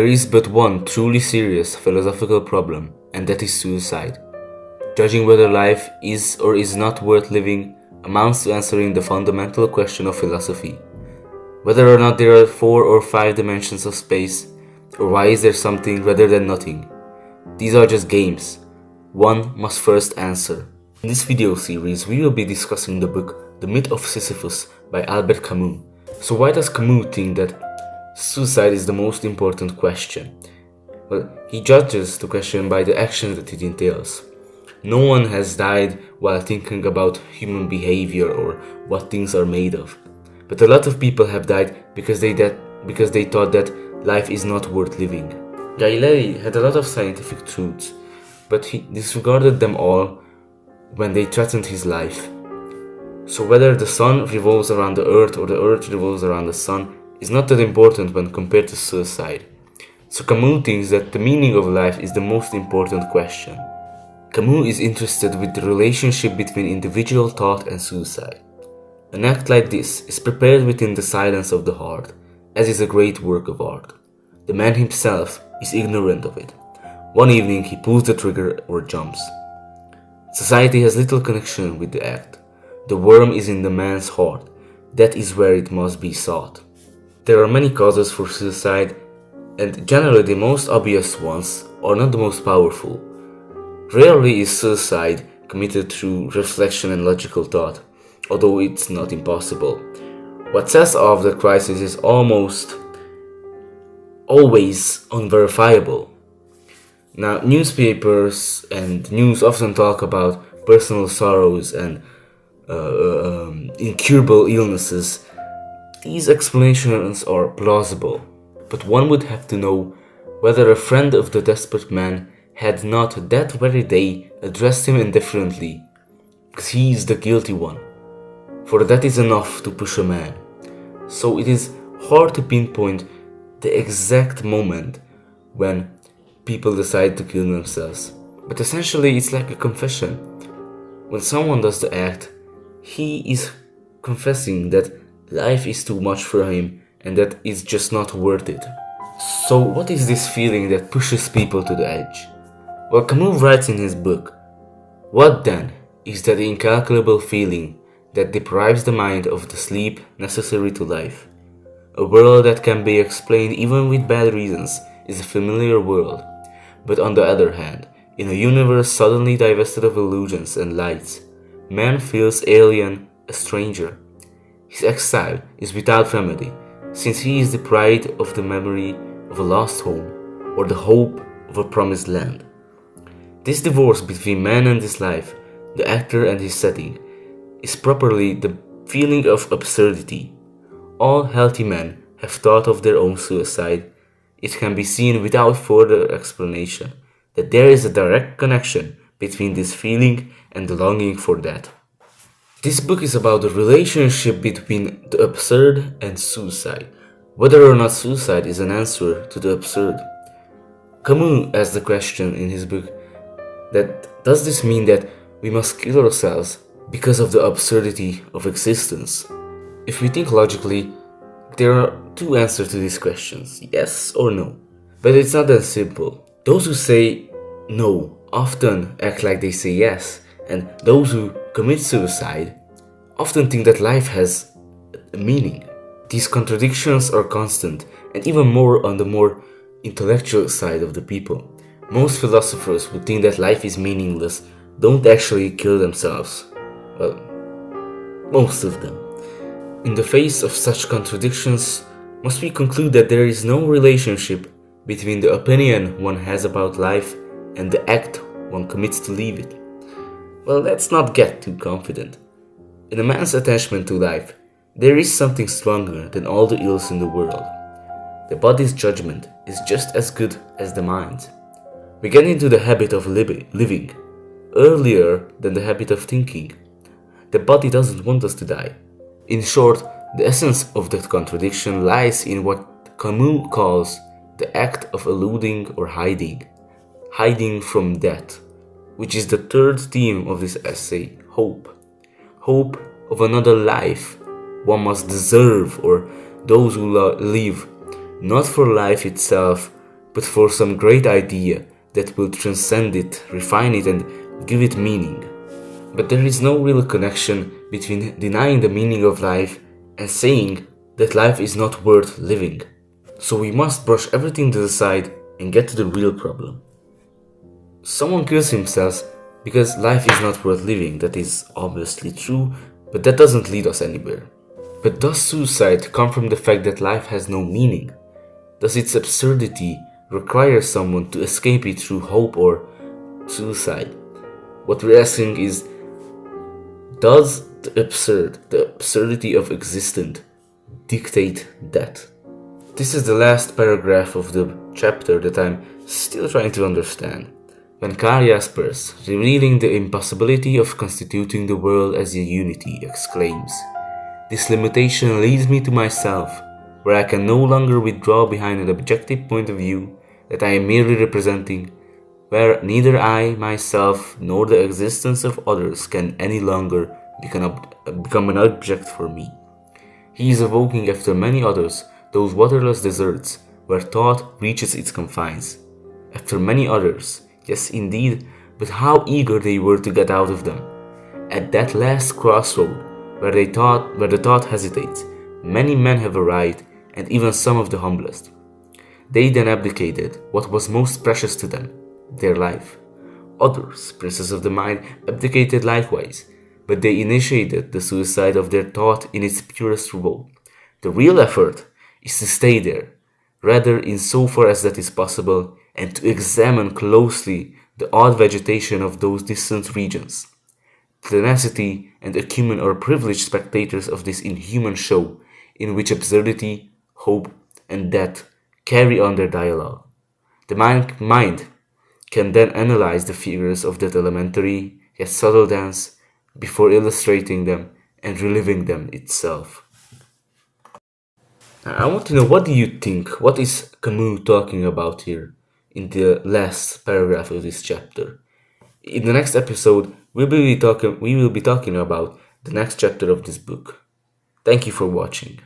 There is but one truly serious philosophical problem, and that is suicide. Judging whether life is or is not worth living amounts to answering the fundamental question of philosophy. Whether or not there are 4 or 5 dimensions of space, or why is there something rather than nothing. These are just games. One must first answer. In this video series, we will be discussing the book The Myth of Sisyphus by Albert Camus. So why does Camus think that suicide is the most important question? Well, he judges the question by the actions that it entails. No one has died while thinking about human behavior or what things are made of. But a lot of people have died because they thought that life is not worth living. Galilei had a lot of scientific truths, but he disregarded them all when they threatened his life. So whether the sun revolves around the earth or the earth revolves around the sun is not that important when compared to suicide. So Camus thinks that the meaning of life is the most important question. Camus is interested with the relationship between individual thought and suicide. An act like this is prepared within the silence of the heart, as is a great work of art. The man himself is ignorant of it. One evening he pulls the trigger or jumps. Society has little connection with the act. The worm is in the man's heart. That is where it must be sought. There are many causes for suicide, and generally the most obvious ones are not the most powerful. Rarely is suicide committed through reflection and logical thought, although it's not impossible. What sets off the crisis is almost always unverifiable. Now, newspapers and news often talk about personal sorrows and incurable illnesses. These explanations are plausible, but one would have to know whether a friend of the desperate man had not that very day addressed him indifferently, because he is the guilty one. For that is enough to push a man. So it is hard to pinpoint the exact moment when people decide to kill themselves. But essentially it's like a confession. When someone does the act, he is confessing that life is too much for him and that it's just not worth it. So what is this feeling that pushes people to the edge? Well, Camus writes in his book, "What then is that incalculable feeling that deprives the mind of the sleep necessary to life? A world that can be explained even with bad reasons is a familiar world, but on the other hand, in a universe suddenly divested of illusions and lights, man feels alien, a stranger. His exile is without remedy, since he is deprived of the memory of a lost home or the hope of a promised land. This divorce between man and his life, the actor and his setting, is properly the feeling of absurdity. All healthy men have thought of their own suicide. It can be seen without further explanation that there is a direct connection between this feeling and the longing for death." This book is about the relationship between the absurd and suicide, whether or not suicide is an answer to the absurd. Camus asks the question in his book that does this mean that we must kill ourselves because of the absurdity of existence? If we think logically, there are 2 answers to these questions, yes or no. But it's not that simple. Those who say no often act like they say yes, and those who commit suicide often think that life has a meaning. These contradictions are constant, and even more on the more intellectual side of the people. Most philosophers who think that life is meaningless don't actually kill themselves. Well, most of them. In the face of such contradictions, must we conclude that there is no relationship between the opinion one has about life and the act one commits to leave it? Well, let's not get too confident. In a man's attachment to life, there is something stronger than all the ills in the world. The body's judgment is just as good as the mind's. We get into the habit of living earlier than the habit of thinking. The body doesn't want us to die. In short, the essence of that contradiction lies in what Camus calls the act of eluding or hiding from death, which is the third theme of this essay, hope. Hope of another life one must deserve, or those who live not for life itself but for some great idea that will transcend it, refine it, and give it meaning. But there is no real connection between denying the meaning of life and saying that life is not worth living. So we must brush everything to the side and get to the real problem. Someone kills himself because life is not worth living. That is obviously true, but that doesn't lead us anywhere. But does suicide come from the fact that life has no meaning? Does its absurdity require someone to escape it through hope or suicide? What we're asking is, does the absurdity of existence, dictate that? This is the last paragraph of the chapter that I'm still trying to understand. When Jaspers, revealing the impossibility of constituting the world as a unity, exclaims, "This limitation leads me to myself, where I can no longer withdraw behind an objective point of view that I am merely representing, where neither I, myself, nor the existence of others can any longer become an object for me." He is evoking after many others those waterless deserts where thought reaches its confines. After many others, yes indeed, but how eager they were to get out of them. At that last crossroad where the thought hesitates, many men have arrived, and even some of the humblest. They then abdicated what was most precious to them, their life. Others, princes of the mind, abdicated likewise, but they initiated the suicide of their thought in its purest revolt. The real effort is to stay there, rather in so far as that is possible, and to examine closely the odd vegetation of those distant regions. Tenacity and acumen are privileged spectators of this inhuman show, in which absurdity, hope, and death carry on their dialogue. The mind can then analyze the figures of that elementary yet subtle dance before illustrating them and reliving them itself. I want to know, what do you think? What is Camus talking about here in the last paragraph of this chapter? In the next episode, we will be talking about the next chapter of this book. Thank you for watching.